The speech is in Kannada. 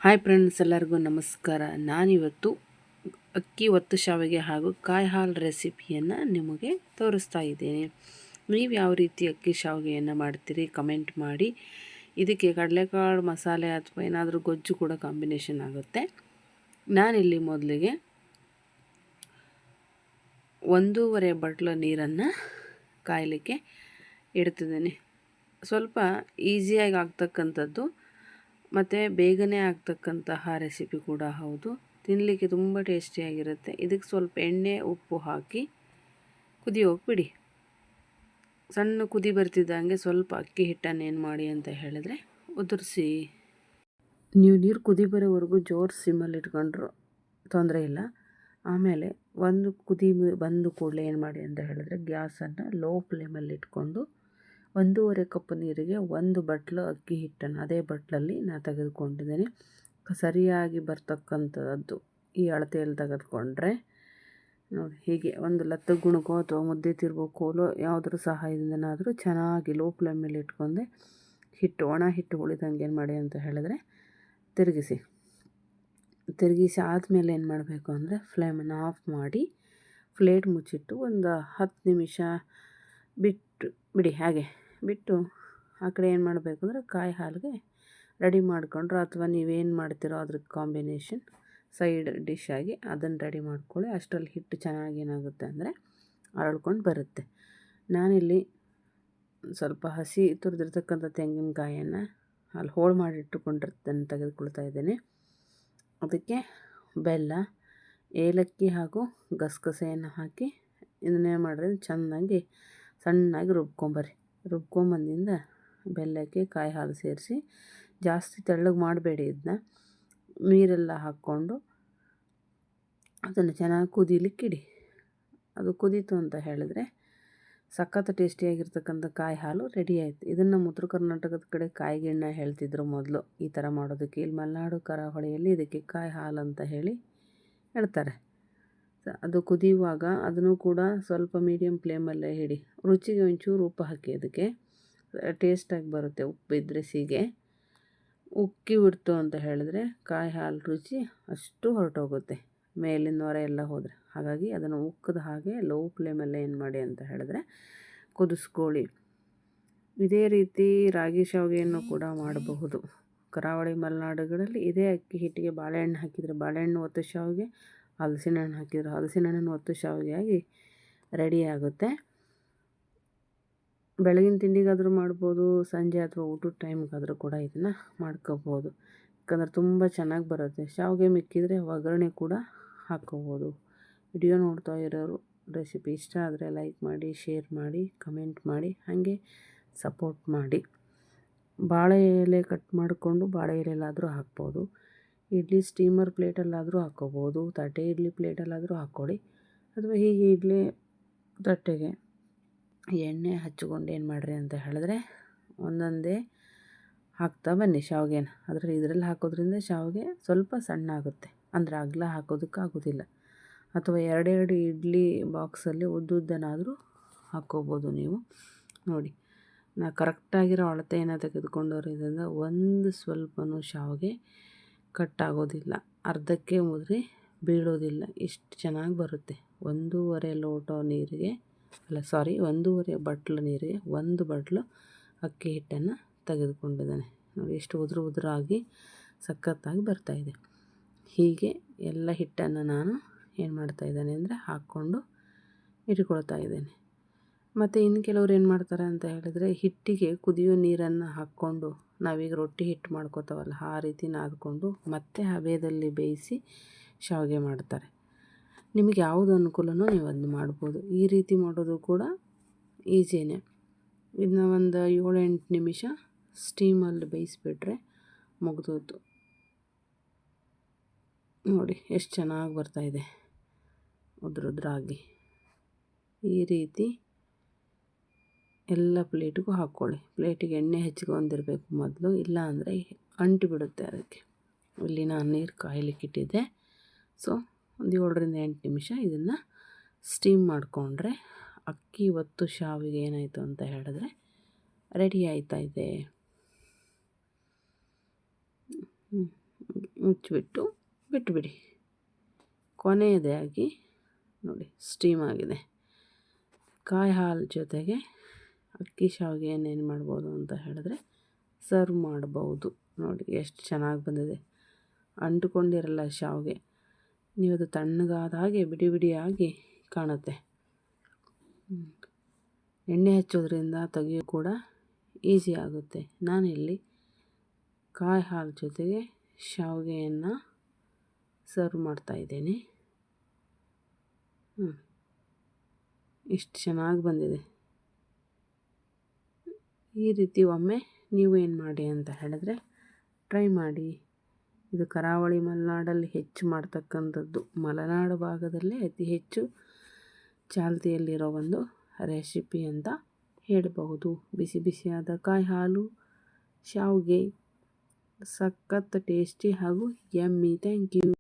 ಹಾಯ್ ಫ್ರೆಂಡ್ಸ್, ಎಲ್ಲರಿಗೂ ನಮಸ್ಕಾರ. ನಾನಿವತ್ತು ಅಕ್ಕಿ ಒತ್ತು ಶಾವಿಗೆ ಹಾಗೂ ಕಾಯಿ ಹಾಲು ರೆಸಿಪಿಯನ್ನು ನಿಮಗೆ ತೋರಿಸ್ತಾ ಇದ್ದೇನೆ. ನೀವು ಯಾವ ರೀತಿ ಅಕ್ಕಿ ಶಾವಿಗೆಯನ್ನು ಮಾಡ್ತೀರಿ ಕಮೆಂಟ್ ಮಾಡಿ. ಇದಕ್ಕೆ ಕಡಲೆಕಾಳು ಮಸಾಲೆ ಅಥವಾ ಏನಾದರೂ ಗೊಜ್ಜು ಕೂಡ ಕಾಂಬಿನೇಷನ್ ಆಗುತ್ತೆ. ನಾನಿಲ್ಲಿ ಮೊದಲಿಗೆ 1.5 ಬಟ್ಲು ನೀರನ್ನು ಕಾಯಲಿಕ್ಕೆ ಇಡ್ತಿದ್ದೇನೆ. ಸ್ವಲ್ಪ ಈಸಿಯಾಗಿ ಆಗ್ತಕ್ಕಂಥದ್ದು ಮತ್ತು ಬೇಗನೆ ಆಗ್ತಕ್ಕಂತಹ ರೆಸಿಪಿ ಕೂಡ ಹೌದು. ತಿನ್ನಲಿಕ್ಕೆ ತುಂಬ ಟೇಸ್ಟಿಯಾಗಿರುತ್ತೆ. ಇದಕ್ಕೆ ಸ್ವಲ್ಪ ಎಣ್ಣೆ ಉಪ್ಪು ಹಾಕಿ ಕುದಿಯೋಕೆ ಬಿಡಿ. ಸಣ್ಣ ಕುದಿ ಬರ್ತಿದ್ದಂಗೆ ಸ್ವಲ್ಪ ಅಕ್ಕಿ ಹಿಟ್ಟನ್ನು ಏನು ಮಾಡಿ ಅಂತ ಹೇಳಿದ್ರೆ ಉದುರಿಸಿ. ನೀವು ನೀರು ಕುದಿ ಬರೋವರೆಗೂ ಜೋರು ಸಿಮ್ಮಲ್ಲಿ ಇಟ್ಕೊಂಡ್ರು ತೊಂದರೆ ಇಲ್ಲ. ಆಮೇಲೆ ಒಂದು ಕುದಿ ಬಂದು ಕೂಡಲೇ ಏನು ಮಾಡಿ ಅಂತ ಹೇಳಿದ್ರೆ ಗ್ಯಾಸನ್ನು ಲೋ ಫ್ಲೇಮಲ್ಲಿ ಇಟ್ಕೊಂಡು 1.5 ಕಪ್ ನೀರಿಗೆ 1 ಬಟ್ಲು ಅಕ್ಕಿ ಹಿಟ್ಟನ್ನು ಅದೇ ಬಟ್ಲಲ್ಲಿ ನಾನು ತೆಗೆದುಕೊಂಡಿದ್ದೇನೆ. ಸರಿಯಾಗಿ ಬರ್ತಕ್ಕಂಥದ್ದು ಈ ಅಳತೆಯಲ್ಲಿ ತೆಗೆದುಕೊಂಡ್ರೆ ನೋಡಿ, ಹೀಗೆ ಒಂದು ಲತ್ತ ಗುಣಕೋ ಅಥವಾ ಮುದ್ದೆ ತಿರುಗೋ ಕೋಲೋ ಯಾವುದ್ರ ಸಹಾಯದಿಂದನಾದರೂ ಚೆನ್ನಾಗಿ ಲೋ ಫ್ಲೇಮಲ್ಲಿ ಇಟ್ಕೊಂಡೆ ಹಿಟ್ಟು ಒಣ ಹಿಟ್ಟು ಉಳಿದಂಗೆ ಏನು ಮಾಡಿ ಅಂತ ಹೇಳಿದ್ರೆ ತಿರುಗಿಸಿ ಆದಮೇಲೆ ಏನು ಮಾಡಬೇಕು ಅಂದರೆ ಫ್ಲೇಮನ್ನು ಆಫ್ ಮಾಡಿ ಪ್ಲೇಟ್ ಮುಚ್ಚಿಟ್ಟು ಒಂದು 10 ನಿಮಿಷ ಬಿಡಿ. ಹಾಗೆ ಬಿಟ್ಟು ಆ ಕಡೆ ಏನು ಮಾಡಬೇಕು ಅಂದರೆ ಕಾಯಿ ಹಾಲಿಗೆ ರೆಡಿ ಮಾಡಿಕೊಂಡ್ರು ಅಥವಾ ನೀವೇನು ಮಾಡ್ತೀರೋ ಅದ್ರ ಕಾಂಬಿನೇಷನ್ ಸೈಡ್ ಡಿಶ್ ಆಗಿ ಅದನ್ನು ರೆಡಿ ಮಾಡ್ಕೊಳ್ಳಿ. ಅಷ್ಟರಲ್ಲಿ ಹಿಟ್ಟು ಚೆನ್ನಾಗಿ ಏನಾಗುತ್ತೆ ಅಂದರೆ ಅರಳ್ಕೊಂಡು ಬರುತ್ತೆ. ನಾನಿಲ್ಲಿ ಸ್ವಲ್ಪ ಹಸಿ ತುರಿದಿರ್ತಕ್ಕಂಥ ತೆಂಗಿನಕಾಯಿಯನ್ನು ಅಲ್ಲಿ ಹೋಳು ಮಾಡಿಟ್ಟುಕೊಂಡಿರ್ತೇನೆ ತೆಗೆದುಕೊಳ್ತಾ ಇದ್ದೇನೆ. ಅದಕ್ಕೆ ಬೆಲ್ಲ, ಏಲಕ್ಕಿ ಹಾಗೂ ಗಸಗಸೆಯನ್ನು ಹಾಕಿ ಇದನ್ನೇ ಮಾಡಿದ್ರೆ ಚೆನ್ನಾಗಿ ಸಣ್ಣಾಗಿ ರುಬ್ಕೊಂಬಂದಿಂದ ಬೆಲ್ಲಕ್ಕೆ ಕಾಯಿ ಹಾಲು ಸೇರಿಸಿ ಜಾಸ್ತಿ ತೆಳ್ಳಗೆ ಮಾಡಬೇಡಿ. ಇದನ್ನ ನೀರೆಲ್ಲ ಹಾಕ್ಕೊಂಡು ಅದನ್ನು ಚೆನ್ನಾಗಿ ಕುದೀಲಿಕ್ಕಿಡಿ. ಅದು ಕುದೀತು ಅಂತ ಹೇಳಿದ್ರೆ ಸಖತ್ ಟೇಸ್ಟಿಯಾಗಿರ್ತಕ್ಕಂಥ ಕಾಯಿ ಹಾಲು ರೆಡಿ ಆಯಿತು. ಇದನ್ನು ಉತ್ತರ ಕರ್ನಾಟಕದ ಕಡೆ ಕಾಯಿ ಗಿಣ್ಣ ಹೇಳ್ತಿದ್ರು ಮೊದಲು ಈ ಥರ ಮಾಡೋದಕ್ಕೆ. ಇಲ್ಲಿ ಮಲೆನಾಡು ಕರಾವಳಿಯಲ್ಲಿ ಇದಕ್ಕೆ ಕಾಯಿ ಹಾಲು ಅಂತ ಹೇಳಿ ಹೇಳ್ತಾರೆ. ಅದು ಕುದಿಯುವಾಗ ಅದನ್ನು ಕೂಡ ಸ್ವಲ್ಪ ಮೀಡಿಯಮ್ ಫ್ಲೇಮಲ್ಲೇ ಇಡಿ. ರುಚಿಗೆ ಒಂಚೂರು ಉಪ್ಪು ಹಾಕಿ, ಅದಕ್ಕೆ ಟೇಸ್ಟಾಗಿ ಬರುತ್ತೆ. ಉಪ್ಪು ಇದ್ದರೆ ಸೀಗೆ ಉಕ್ಕಿ ಬಿಡ್ತು ಅಂತ ಹೇಳಿದ್ರೆ ಕಾಯಿ ಹಾಲು ರುಚಿ ಅಷ್ಟು ಹೊರಟೋಗುತ್ತೆ, ಮೇಲಿನ ನೊರೆ ಎಲ್ಲ ಹೋದರೆ. ಹಾಗಾಗಿ ಅದನ್ನು ಉಕ್ಕದ ಹಾಗೆ ಲೋ ಫ್ಲೇಮಲ್ಲೇ ಏನು ಮಾಡಿ ಅಂತ ಹೇಳಿದ್ರೆ ಕುದಿಸ್ಕೊಳ್ಳಿ. ಇದೇ ರೀತಿ ರಾಗಿ ಶಾವಿಗೆಯನ್ನು ಕೂಡ ಮಾಡಬಹುದು. ಕರಾವಳಿ ಮಲೆನಾಡುಗಳಲ್ಲಿ ಇದೇ ಅಕ್ಕಿ ಹಿಟ್ಟಿಗೆ ಬಾಳೆಹಣ್ಣು ಹಾಕಿದರೆ ಬಾಳೆಹಣ್ಣು ಒತ್ತು ಶಾವಿಗೆ, ಹಲಸಿನ ಹಣ್ಣು ಹಾಕಿದರೆ ಹಲಸಿನ ಹಣ್ಣನ್ನು ಒತ್ತು ಶಾವಿಗೆಯಾಗಿ ರೆಡಿ ಆಗುತ್ತೆ. ಬೆಳಗಿನ ತಿಂಡಿಗಾದರೂ ಮಾಡ್ಬೋದು, ಸಂಜೆ ಅಥವಾ ಊಟದ ಟೈಮ್ಗಾದರೂ ಕೂಡ ಇದನ್ನು ಮಾಡ್ಕೋಬೋದು. ಯಾಕಂದರೆ ತುಂಬ ಚೆನ್ನಾಗಿ ಬರುತ್ತೆ. ಶಾವಿಗೆ ಮಿಕ್ಕಿದರೆ ಒಗ್ಗರಣೆ ಕೂಡ ಹಾಕ್ಕೋಬೋದು. ವಿಡಿಯೋ ನೋಡ್ತಾ ಇರೋರು ರೆಸಿಪಿ ಇಷ್ಟ ಆದರೆ ಲೈಕ್ ಮಾಡಿ, ಶೇರ್ ಮಾಡಿ, ಕಮೆಂಟ್ ಮಾಡಿ, ಹಾಗೆ ಸಪೋರ್ಟ್ ಮಾಡಿ. ಬಾಳೆ ಎಲೆ ಕಟ್ ಮಾಡಿಕೊಂಡು ಬಾಳೆ ಎಲೆಲಾದರೂ ಹಾಕ್ಬೋದು. ಇಡ್ಲಿ ಸ್ಟೀಮರ್ ಪ್ಲೇಟಲ್ಲಾದರೂ ಹಾಕ್ಕೋಬೋದು, ತಟ್ಟೆ ಇಡ್ಲಿ ಪ್ಲೇಟಲ್ಲಾದರೂ ಹಾಕ್ಕೊಳ್ಳಿ. ಅಥವಾ ಹೀಗೆ ಇಡ್ಲಿ ತಟ್ಟೆಗೆ ಎಣ್ಣೆ ಹಚ್ಚಿಕೊಂಡು ಏನು ಮಾಡಿರಿ ಅಂತ ಹೇಳಿದ್ರೆ ಒಂದೊಂದೇ ಹಾಕ್ತಾ ಬನ್ನಿ ಶಾವಿಗೆನ. ಇದರಲ್ಲಿ ಹಾಕೋದ್ರಿಂದ ಶಾವಿಗೆ ಸ್ವಲ್ಪ ಸಣ್ಣ ಆಗುತ್ತೆ, ಅಂದರೆ ಅಗಲ ಹಾಕೋದಕ್ಕಾಗೋದಿಲ್ಲ. ಅಥವಾ 2 ಇಡ್ಲಿ ಬಾಕ್ಸಲ್ಲಿ ಉದ್ದುದ್ದನಾದರೂ ಹಾಕ್ಕೋಬೋದು ನೀವು. ನೋಡಿ, ನಾ ಕರೆಕ್ಟಾಗಿರೋ ಅಳತೆಯನ್ನು ತೆಗೆದುಕೊಂಡೋದ್ರಿಂದ ಒಂದು ಸ್ವಲ್ಪನೂ ಶಾವಿಗೆ ಕಟ್ಟಾಗೋದಿಲ್ಲ, ಅರ್ಧಕ್ಕೆ ಮುದ್ರಿ ಬೀಳೋದಿಲ್ಲ. ಇಷ್ಟು ಚೆನ್ನಾಗಿ ಬರುತ್ತೆ. 1.5 ಲೋಟ ನೀರಿಗೆ 1.5 ಬಟ್ಲು ನೀರಿಗೆ 1 ಬಟ್ಲು ಅಕ್ಕಿ ಹಿಟ್ಟನ್ನು ತೆಗೆದುಕೊಂಡಿದ್ದಾನೆ. ನೋಡಿ, ಎಷ್ಟು ಉದುರಾಗಿ ಸಖತ್ತಾಗಿ ಬರ್ತಾಯಿದೆ. ಹೀಗೆ ಎಲ್ಲ ಹಿಟ್ಟನ್ನು ನಾನು ಏನು ಮಾಡ್ತಾಯಿದ್ದೇನೆ ಅಂದರೆ ಹಾಕ್ಕೊಂಡು ಇಟ್ಕೊಳ್ತಾ ಇದ್ದೇನೆ. ಮತ್ತು ಇನ್ನು ಕೆಲವ್ರು ಏನು ಮಾಡ್ತಾರೆ ಅಂತ ಹೇಳಿದರೆ ಹಿಟ್ಟಿಗೆ ಕುದಿಯೋ ನೀರನ್ನು ಹಾಕ್ಕೊಂಡು ನಾವೀಗ ರೊಟ್ಟಿ ಹಿಟ್ಟು ಮಾಡ್ಕೋತಾವಲ್ಲ ಆ ರೀತಿ ನಾದ್ಕೊಂಡು ಮತ್ತೆ ಹಬೆಯಲ್ಲಿ ಬೇಯಿಸಿ ಶಾವಿಗೆ ಮಾಡ್ತಾರೆ. ನಿಮಗೆ ಯಾವುದು ಅನುಕೂಲನೋ ನೀವು ಅದನ್ನು ಮಾಡ್ಬೋದು. ಈ ರೀತಿ ಮಾಡೋದು ಕೂಡ ಈಸಿನೇ. ಇದನ್ನ ಒಂದು 7-8 ನಿಮಿಷ ಸ್ಟೀಮಲ್ಲಿ ಬೇಯಿಸಿಬಿಟ್ರೆ ಮುಗಿದೋಯ್ತು. ನೋಡಿ ಎಷ್ಟು ಚೆನ್ನಾಗಿ ಬರ್ತಾಯಿದೆ ಉದ್ರಾಗಿ. ಈ ರೀತಿ ಎಲ್ಲ ಪ್ಲೇಟಿಗೂ ಹಾಕ್ಕೊಳ್ಳಿ. ಪ್ಲೇಟಿಗೆ ಎಣ್ಣೆ ಹಚ್ಕೊಂಡಿರಬೇಕು ಮೊದಲು, ಇಲ್ಲ ಅಂದರೆ ಅಂಟಿ ಬಿಡುತ್ತೆ ಅದಕ್ಕೆ. ಇಲ್ಲಿ ನಾನು ನೀರು ಕಾಯಲಿಕ್ಕೆ ಇಟ್ಟಿದ್ದೆ. ಸೊ ಒಂದು 7-8 ನಿಮಿಷ ಇದನ್ನು ಸ್ಟೀಮ್ ಮಾಡಿಕೊಂಡ್ರೆ ಅಕ್ಕಿ ಒತ್ತು ಶಾವಿಗೆ ಏನಾಯಿತು ಅಂತ ಹೇಳಿದ್ರೆ ರೆಡಿ ಆಯ್ತಾ ಇದೆ. ಮುಚ್ಚಿಬಿಟ್ಟು ಬಿಟ್ಟುಬಿಡಿ. ಕೊನೆಯದಾಗಿ ನೋಡಿ ಸ್ಟೀಮ್ ಆಗಿದೆ. ಕಾಯಿ ಹಾಲು ಜೊತೆಗೆ ಅಕ್ಕಿ ಶಾವಿಗೆಯನ್ನು ಏನು ಮಾಡ್ಬೋದು ಅಂತ ಹೇಳಿದ್ರೆ ಸರ್ವ್ ಮಾಡ್ಬೋದು. ನೋಡಿ ಎಷ್ಟು ಚೆನ್ನಾಗಿ ಬಂದಿದೆ, ಅಂಟುಕೊಂಡಿರಲ್ಲ ಶಾವಿಗೆ. ನೀವು ಅದು ತಣ್ಣಗಾದ ಹಾಗೆ ಬಿಡಿ ಬಿಡಿಯಾಗಿ ಕಾಣುತ್ತೆ. ಎಣ್ಣೆ ಹಚ್ಚೋದ್ರಿಂದ ತೆಗಿಯೋ ಕೂಡ ಈಸಿ ಆಗುತ್ತೆ. ನಾನಿಲ್ಲಿ ಕಾಯಿ ಹಾಲು ಜೊತೆಗೆ ಶಾವಿಗೆಯನ್ನು ಸರ್ವ್ ಮಾಡ್ತಾಯಿದ್ದೀನಿ. ಇಷ್ಟು ಚೆನ್ನಾಗಿ ಬಂದಿದೆ. ಈ ರೀತಿ ಒಮ್ಮೆ ನೀವು ಏನು ಮಾಡಿ ಅಂತ ಹೇಳಿದ್ರೆ ಟ್ರೈ ಮಾಡಿ. ಇದು ಕರಾವಳಿ ಮಲೆನಾಡಲ್ಲಿ ಹೆಚ್ಚು ಮಾಡ್ತಕ್ಕಂಥದ್ದು, ಮಲೆನಾಡು ಭಾಗದಲ್ಲೇ ಅತಿ ಹೆಚ್ಚು ಚಾಲ್ತಿಯಲ್ಲಿರೋ ಒಂದು ರೆಸಿಪಿ ಅಂತ ಹೇಳಬಹುದು. ಬಿಸಿ ಬಿಸಿಯಾದ ಕಾಯಿ ಹಾಲು ಶಾವಿಗೆ ಸಖತ್ ಟೇಸ್ಟಿ ಹಾಗೂ ಯಮ್ಮಿ. Thank you.